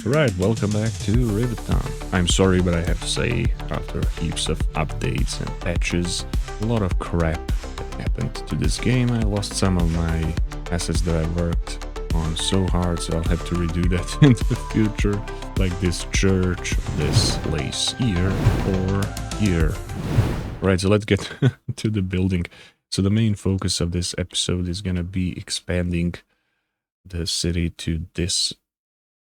Right, welcome back to Riveton. I'm sorry, but I have to say, after heaps of updates and patches, a lot of crap that happened to this game. I lost some of my assets that I worked on so hard, so I'll have to redo that in the future. Like this church, this place here, or here. Right, so let's get to the building. So the main focus of this episode is gonna be expanding the city to this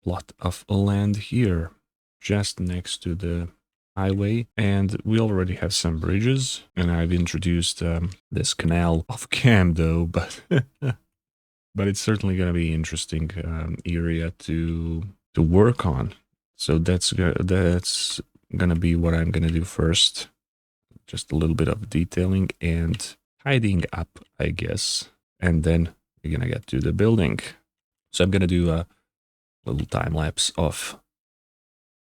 plot of land here, just next to the highway, and we already have some bridges, and I've introduced this canal off cam though, but but it's certainly going to be interesting area to work on. So that's gonna be what I'm gonna do first, just a little bit of detailing and tidying up, I guess, and then we're gonna get to the building. So I'm gonna do a little time lapse of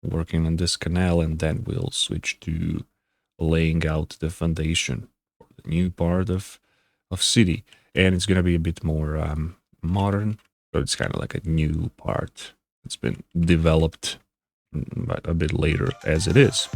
working on this canal, and then we'll switch to laying out the foundation for the new part of city. And it's gonna be a bit more modern, but it's kind of like a new part. It's been developed, but a bit later as it is.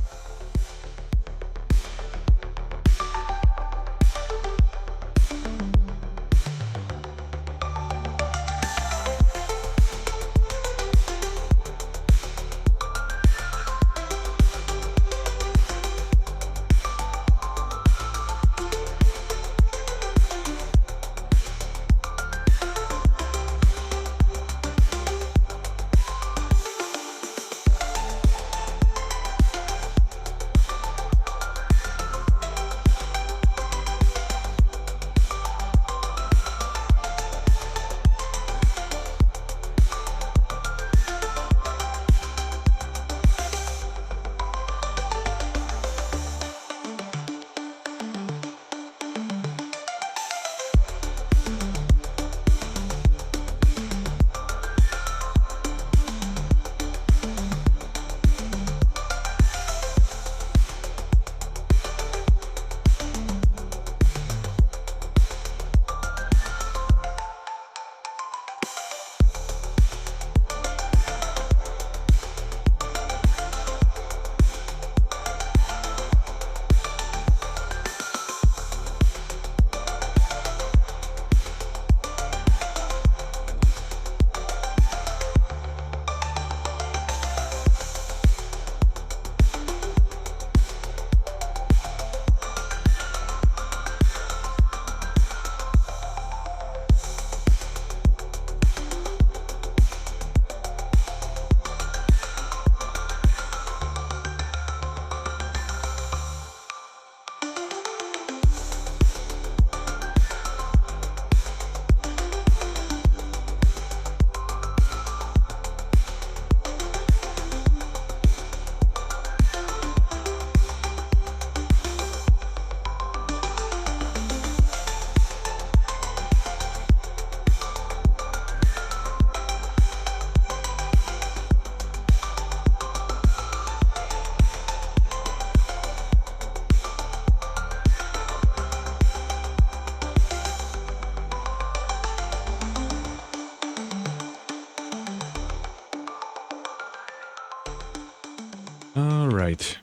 Alright,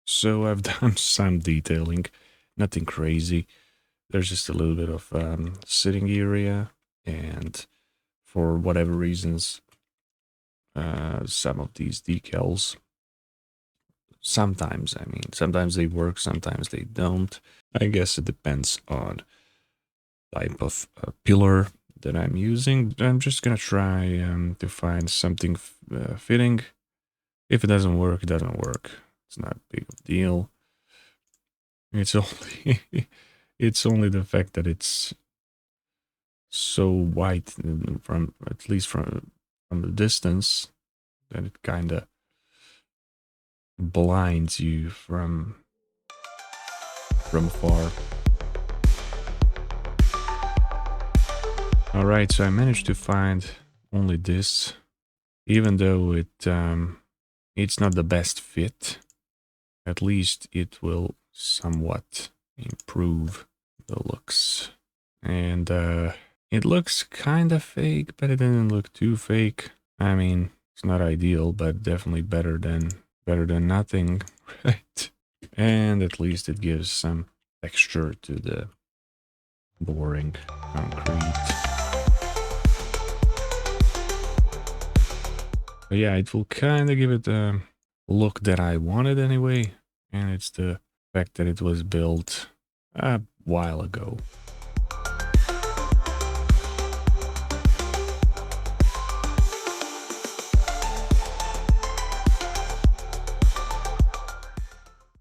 so I've done some detailing, nothing crazy. There's just a little bit of sitting area, and for whatever reasons, some of these decals, sometimes they work, sometimes they don't. I guess it depends on type of pillar that I'm using. I'm just gonna try to find something fitting. If it doesn't work, it doesn't work. It's not a big deal. It's only it's only the fact that it's so white from, at least from the distance, that it kind of blinds you from far. All right, so I managed to find only this, even though it's not the best fit. At least it will somewhat improve the looks. And it looks kind of fake, but it didn't look too fake. I mean, It's not ideal, but definitely better than nothing, right? And at least it gives some texture to the boring concrete. But yeah, it will kind of give it the look that I wanted anyway, and it's the fact that it was built a while ago.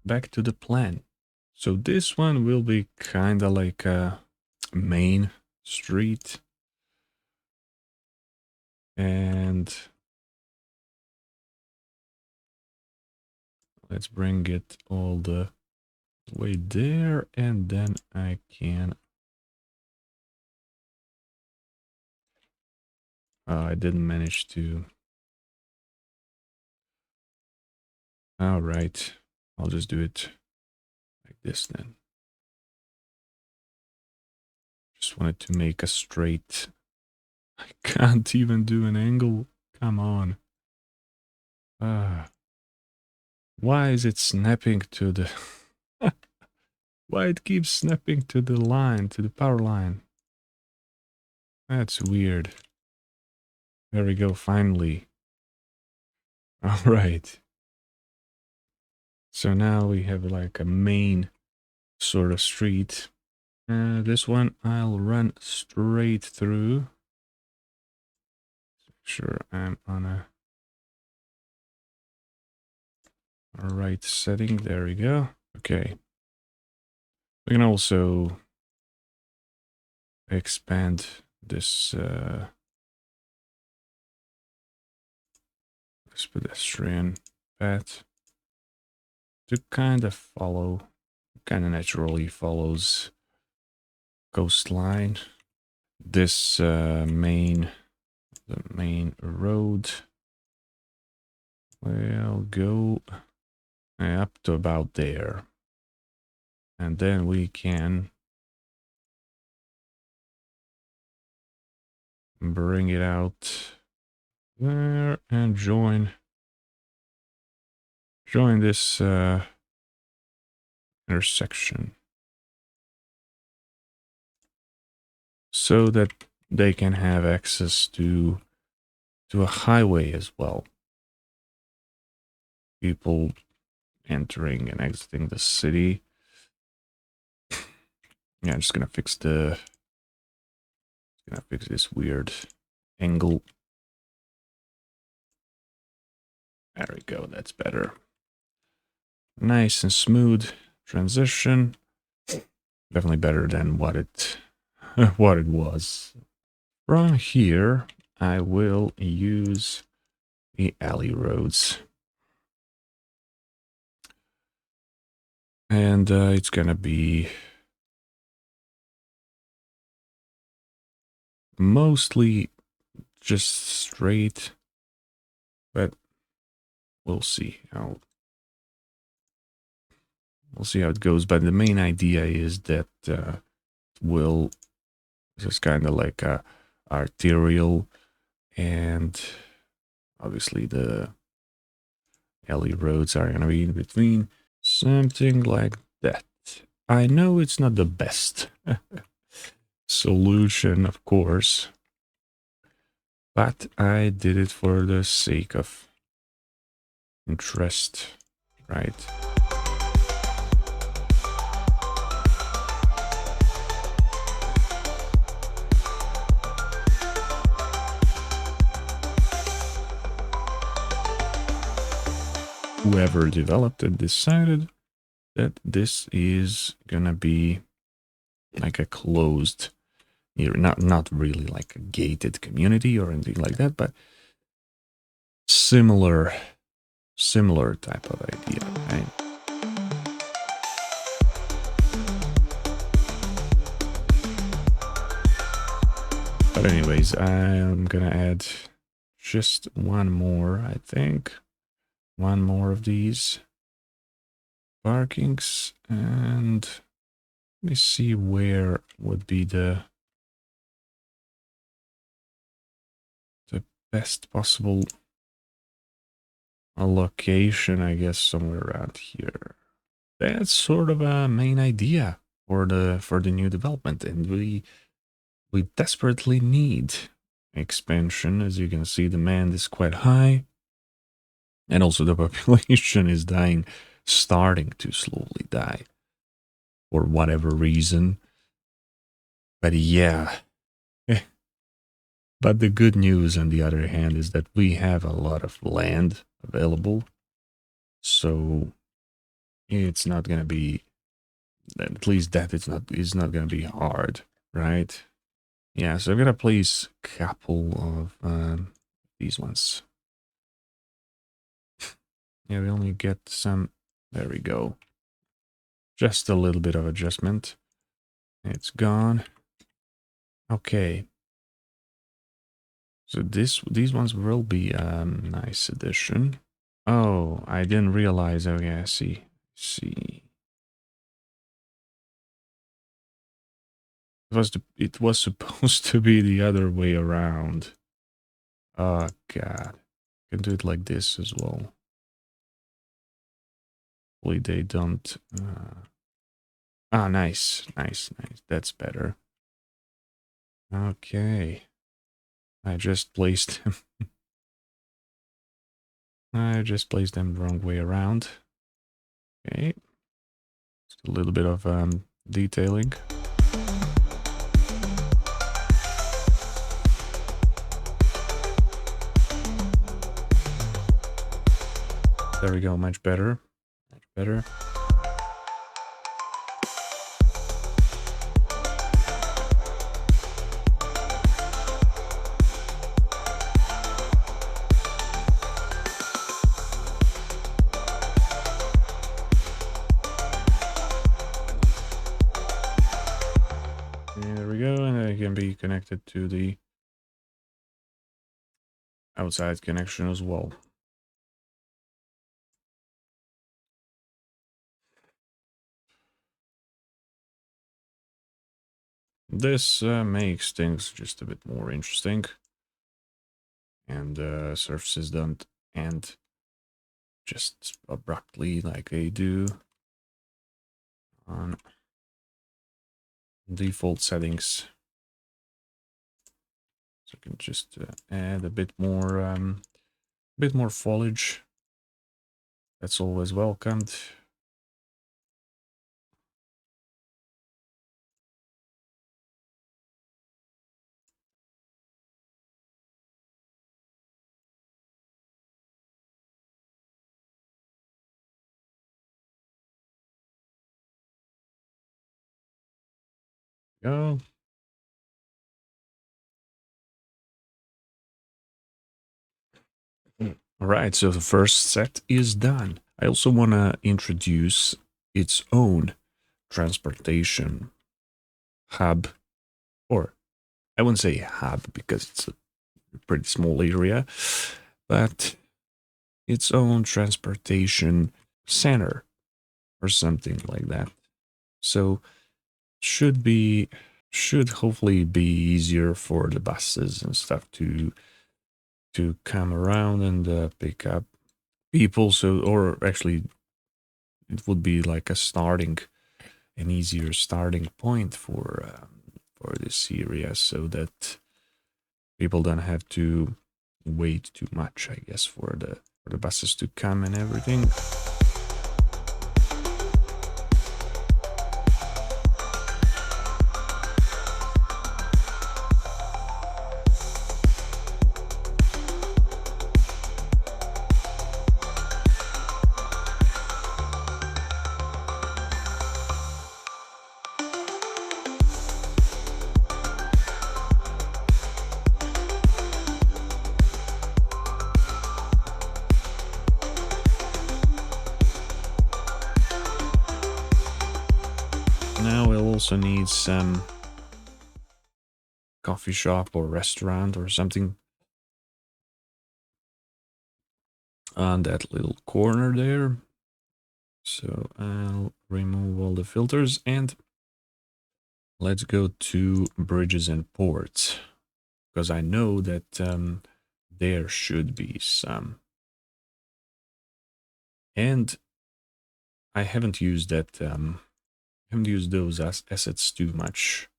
Back to the plan. So this one will be kind of like a main street. And let's bring it all the way there, and then I can... I didn't manage to... All right, I'll just do it like this then. Just wanted to make a straight... I can't even do an angle. Come on. Why is it snapping to the... Why it keeps snapping to the line, to the power line? That's weird. There we go, finally. All right. So now we have like a main sort of street. This one I'll run straight through. Sure, I'm on a right setting. There we go. Okay. We can also expand this this pedestrian path to kind of naturally follows coastline. This the main road will go up to about there, and then we can bring it out there and join this intersection so that they can have access to a highway as well. People entering and exiting the city. Yeah, I'm just gonna fix this weird angle. There we go, that's better. Nice and smooth transition. Definitely better than what it was. From here, I will use the alley roads. And it's gonna be mostly just straight, but we'll see how it goes. But the main idea is that this is kind of like a arterial, and obviously the alley roads are gonna be in between. Something like that. I know it's not the best solution, of course, but I did it for the sake of interest, right? Whoever developed it decided that this is gonna be like a closed, not really like a gated community or anything like that, but similar type of idea, right? But anyways, I'm gonna add just one more, I think. One more of these parkings, and let me see where would be the best possible a location, I guess, somewhere around here. That's sort of a main idea for the new development, and we desperately need expansion. As you can see, demand is quite high, and also the population is dying, starting to slowly die for whatever reason. But yeah. But the good news, on the other hand, is that we have a lot of land available, so it's not gonna be, at least that is not gonna be hard, right? Yeah, so I'm gonna place a couple of these ones. Yeah, we only get some. There we go. Just a little bit of adjustment. It's gone. Okay. So these ones will be a nice addition. Oh, I didn't realize. Okay, I see. See. It was supposed to be the other way around. Oh god. Can do it like this as well. Hopefully they don't ah, nice, nice, nice. That's better. Okay. I just placed them. I just placed them the wrong way around. Okay. Just a little bit of detailing. There we go, much better. Much better. There we go, and it can be connected to the outside connection as well. This makes things just a bit more interesting. And surfaces don't end just abruptly like they do on default settings. So I can just add a bit more foliage. That's always welcomed. Go. All right, so the first set is done. I also want to introduce its own transportation hub, or I wouldn't say hub because it's a pretty small area, but its own transportation center or something like that. So should hopefully be easier for the buses and stuff to come around and pick up people. So, or actually, it would be like an easier starting point for this area, so that people don't have to wait too much, I guess, for the buses to come and everything. Now we'll also need some coffee shop or restaurant or something on that little corner there. So I'll remove all the filters and let's go to bridges and ports, because I know that there should be some And I haven't used that, haven't used those assets too much.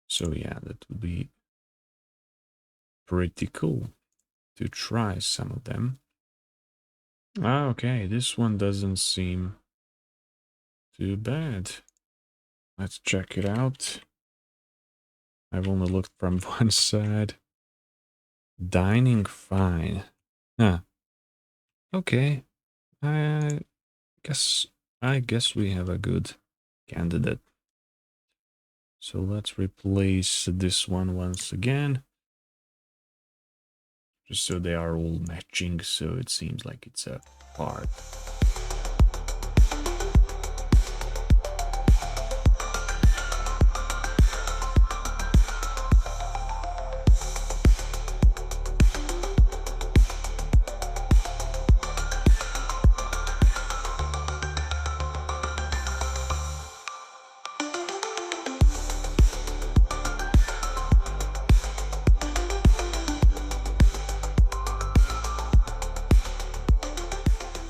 So yeah, that would be pretty cool to try some of them. Ah, okay, this one doesn't seem too bad. Let's check it out. I've only looked from one side. Dining fine. Huh. Okay. I guess we have a good candidate. So let's replace this one once again. Just so they are all matching, so it seems like it's a part.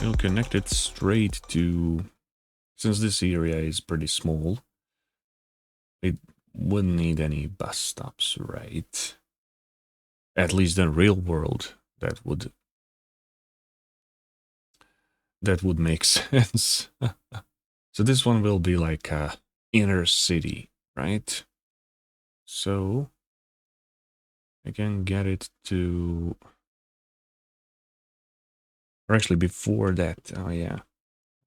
We'll connect it straight to, since this area is pretty small, it wouldn't need any bus stops, right? At least in real world, that would make sense. So this one will be like a inner city, right? So I can get it to, or actually before that, oh yeah,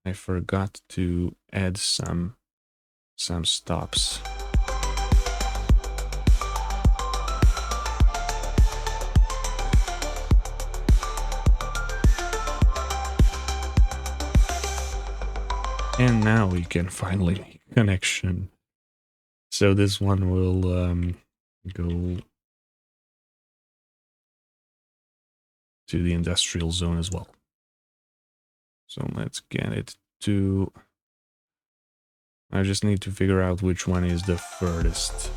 I forgot to add some stops. And now we can finally make a connection. So this one will go to the industrial zone as well. So let's get it to, I just need to figure out which one is the furthest.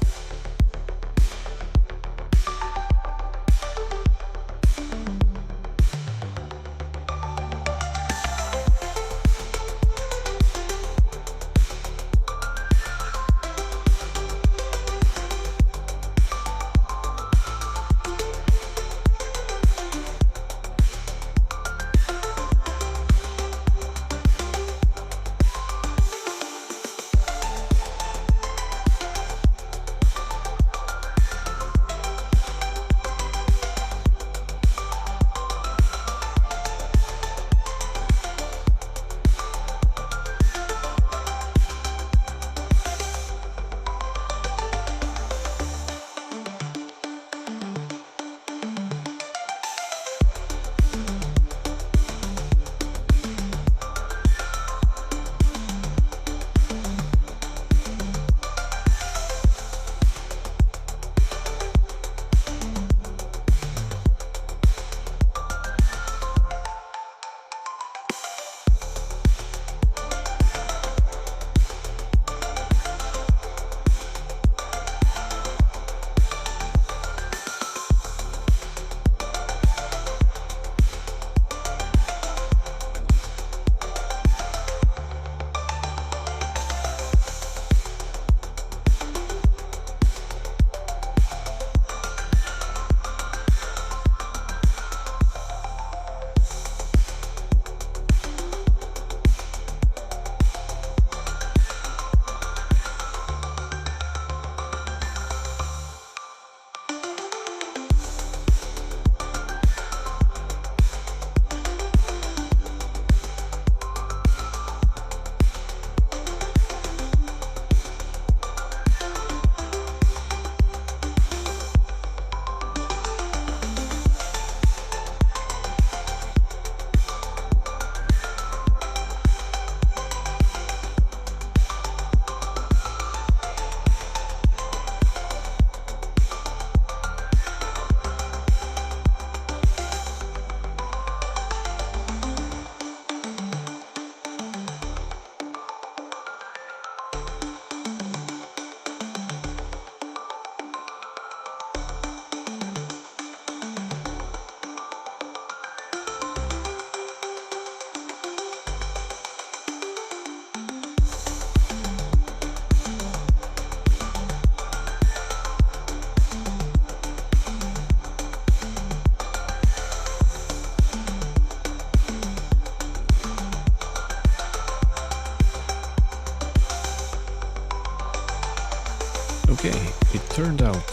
Okay, it turned out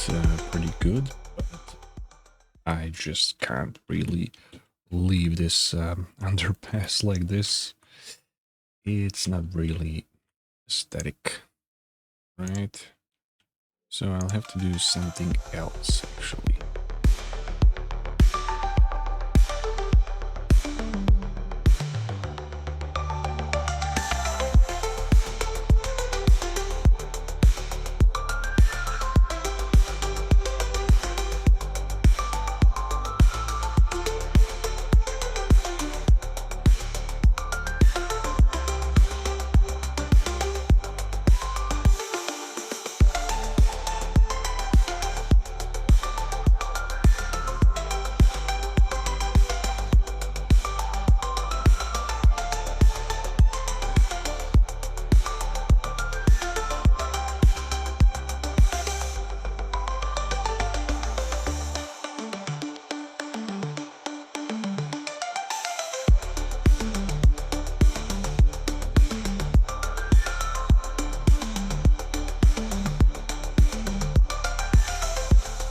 pretty good, but I just can't really leave this underpass like this. It's not really aesthetic, right? So I'll have to do something else, actually.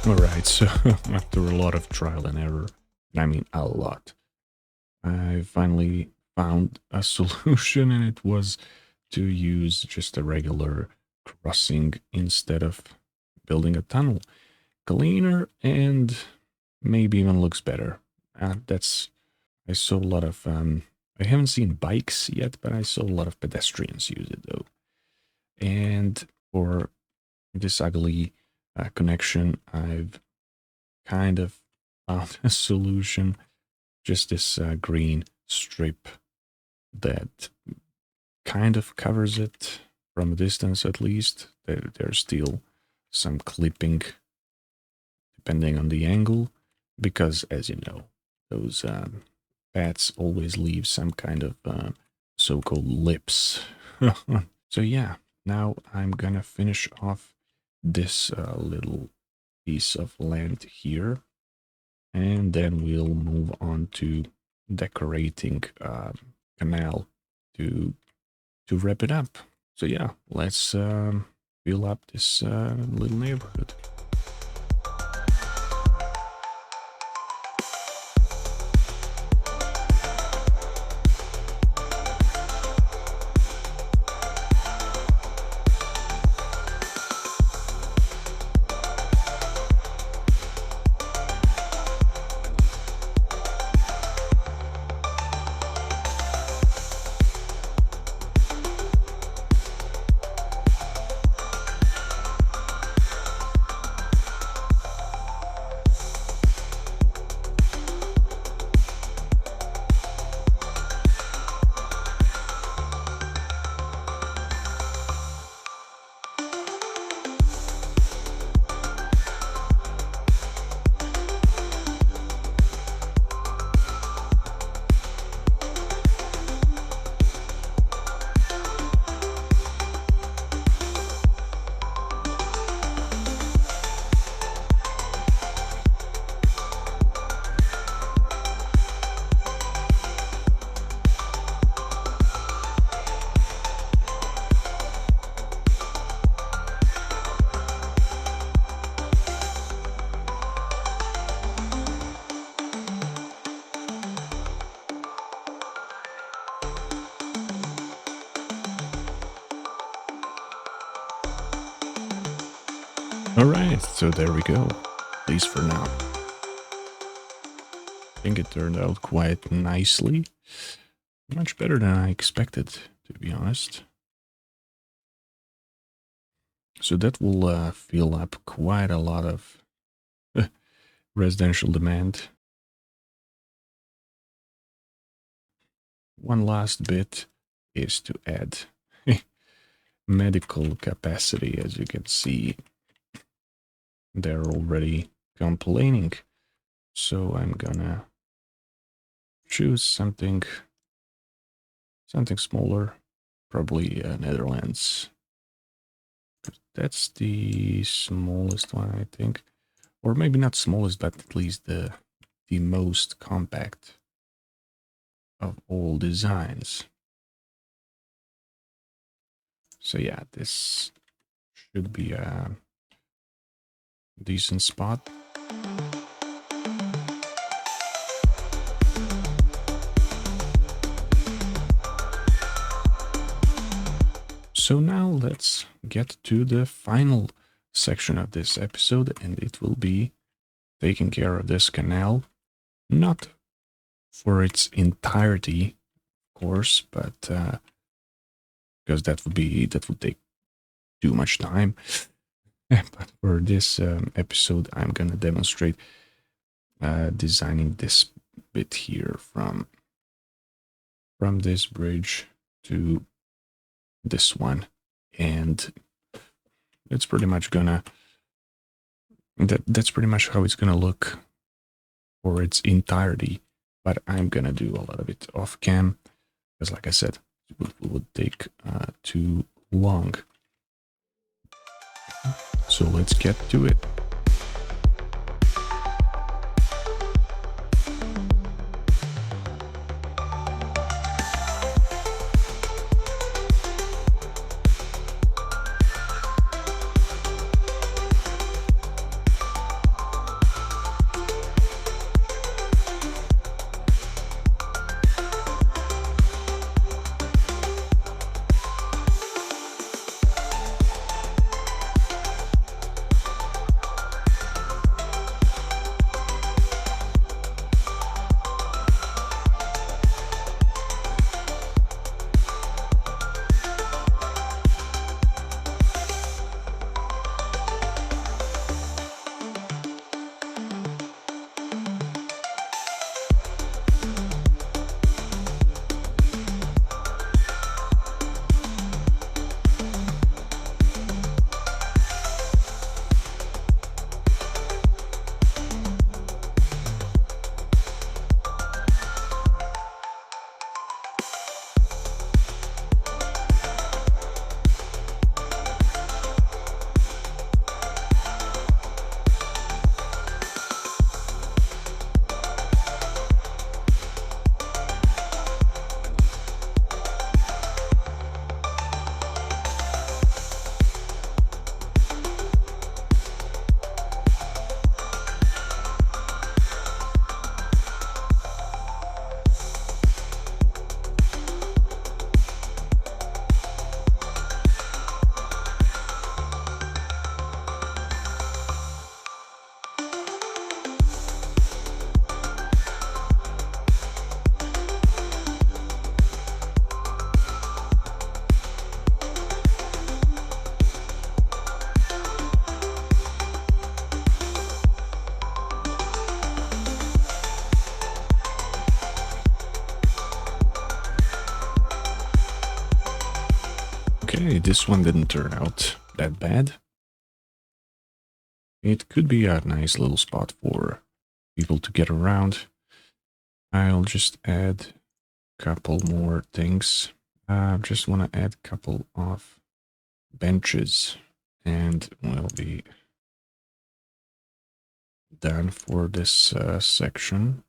Alright, so after a lot of trial and error, I mean a lot, I finally found a solution, and it was to use just a regular crossing instead of building a tunnel. Cleaner and maybe even looks better. I saw a lot of, I haven't seen bikes yet, but I saw a lot of pedestrians use it though. And for this ugly connection, I've kind of found a solution. Just this green strip that kind of covers it from a distance at least. There's still some clipping depending on the angle, because as you know, those pads always leave some kind of so-called lips. So yeah, now I'm gonna finish off this little piece of land here, and then we'll move on to decorating Canal to wrap it up. So yeah, let's fill up this little neighborhood. Alright, so there we go. At least for now. I think it turned out quite nicely. Much better than I expected, to be honest. So that will fill up quite a lot of residential demand. One last bit is to add medical capacity. As you can see, they're already complaining. So I'm gonna choose something smaller, probably Netherlands. That's the smallest one, I think. Or maybe not smallest, but at least the most compact of all designs. So yeah, this should be a decent spot. So now let's get to the final section of this episode, and it will be taking care of this canal. Not for its entirety, of course, but because that would take too much time. But for this episode, I'm gonna demonstrate designing this bit here from this bridge to this one, and it's pretty much gonna that's pretty much how it's gonna look for its entirety. But I'm gonna do a lot of it off cam because, like I said, it would take too long. So let's get to it. Okay, this one didn't turn out that bad. It could be a nice little spot for people to get around. I'll just add a couple more things. I just want to add a couple of benches, and we'll be done for this section.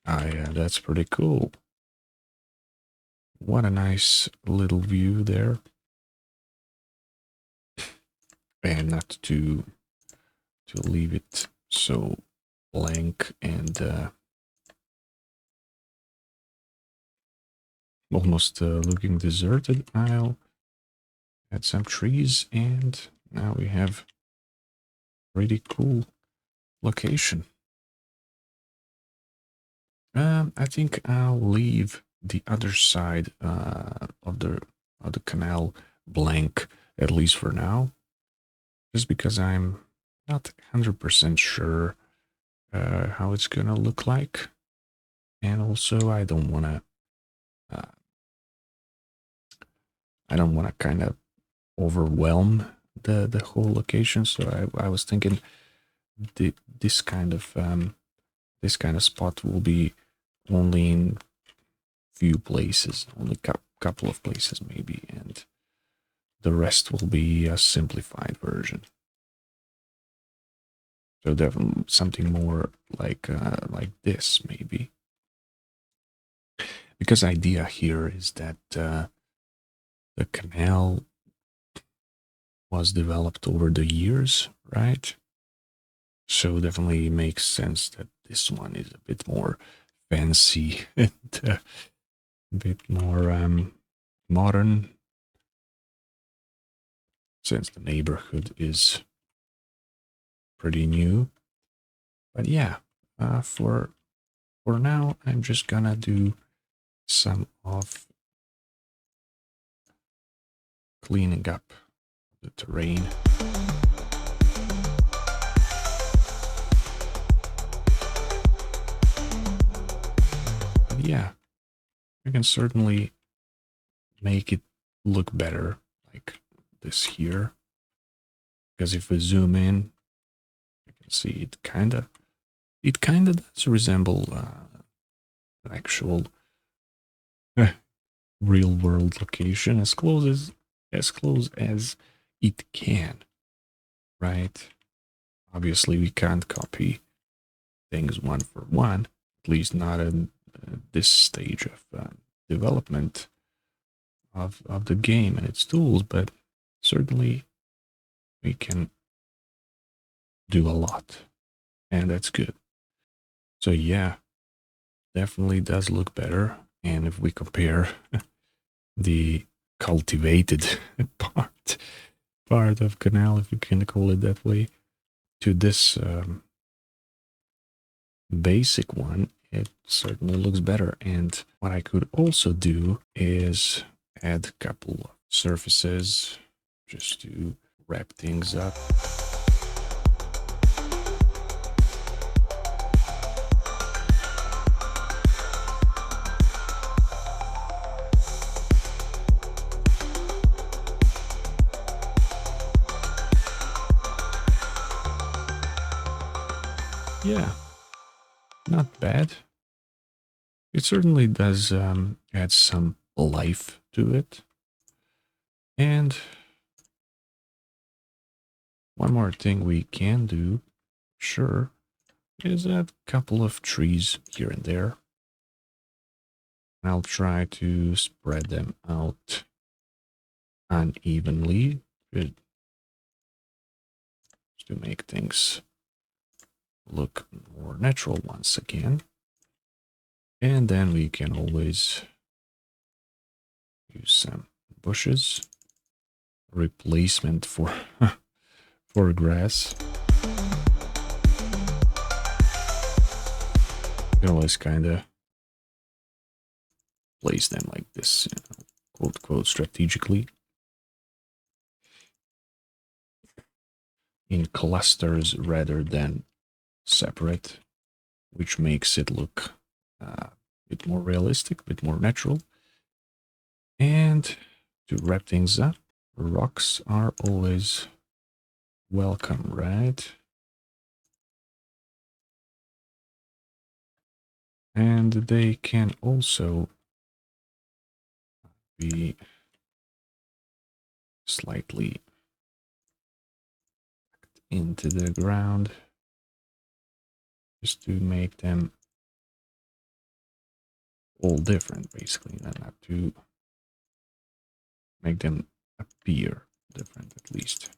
Yeah, that's pretty cool. What a nice little view there. And not to leave it so blank and almost looking deserted. I'll add some trees, and now we have pretty cool location. I think I'll leave the other side of the canal blank, at least for now, just because I'm not 100% sure how it's gonna look like, and also I don't wanna kind of overwhelm the whole location. So I was thinking this kind of spot will be only in few places, only couple of places maybe, and the rest will be a simplified version. So definitely something more like this maybe, because idea here is that the canal, was developed over the years, right? So definitely makes sense that this one is a bit more fancy and a bit more modern, since the neighborhood is pretty new. But yeah, for now, I'm just gonna do some of cleaning up the terrain. But yeah, I can certainly make it look better, like this here. Because if we zoom in, you can see it kinda does resemble an actual real world location, as close as it can, right? Obviously, we can't copy things one for one, at least not in this stage of development of the game and its tools, but certainly we can do a lot, and that's good. So yeah, definitely does look better. And if we compare the cultivated part of Canal, if you can call it that way, to this basic one, it certainly looks better. And what I could also do is add a couple of surfaces just to wrap things up. Yeah, not bad. It certainly does add some life to it. And one more thing we can do, sure, is add a couple of trees here and there. And I'll try to spread them out unevenly, just to make things look more natural once again. And then we can always use some bushes, replacement for for grass. You can always kind of place them like this, you know, quote quote, strategically in clusters rather than separate, which makes it look a bit more realistic, a bit more natural. And to wrap things up, rocks are always welcome, right? And they can also be slightly into the ground, just to make them all different, basically, and not to make them appear different, at least.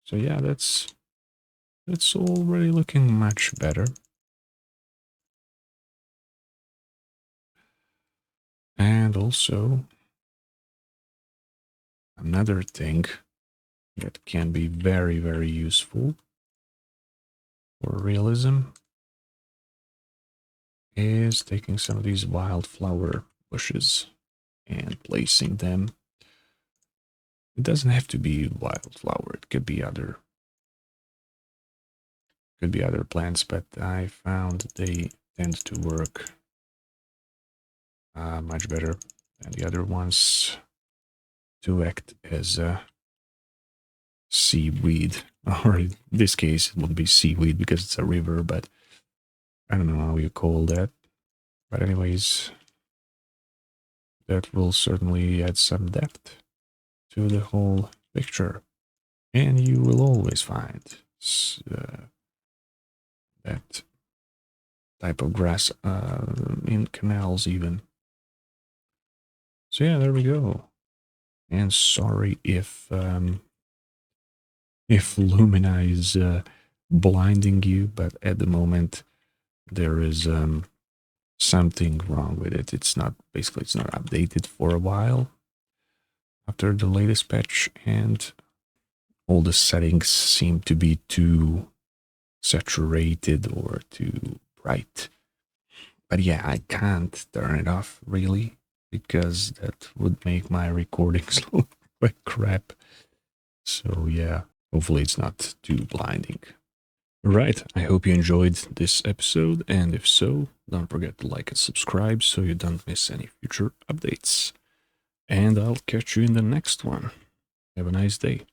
So yeah, that's already looking much better. And also another thing that can be very, very useful for realism is taking some of these wildflower bushes and placing them. It doesn't have to be wildflower, it could be other plants, but I found they tend to work much better than the other ones to act as a seaweed, or in this case it wouldn't be seaweed because it's a river, but I don't know how you call that. But anyways, that will certainly add some depth to the whole picture. And you will always find that type of grass in canals even. So yeah, there we go. And sorry if Lumina is blinding you, but at the moment there is something wrong with it. It's not updated for a while after the latest patch, and all the settings seem to be too saturated or too bright. But yeah, I can't turn it off really, because that would make my recordings look like crap. So yeah, hopefully it's not too blinding. Right, I hope you enjoyed this episode, and if so, don't forget to like and subscribe so you don't miss any future updates. And I'll catch you in the next one. Have a nice day.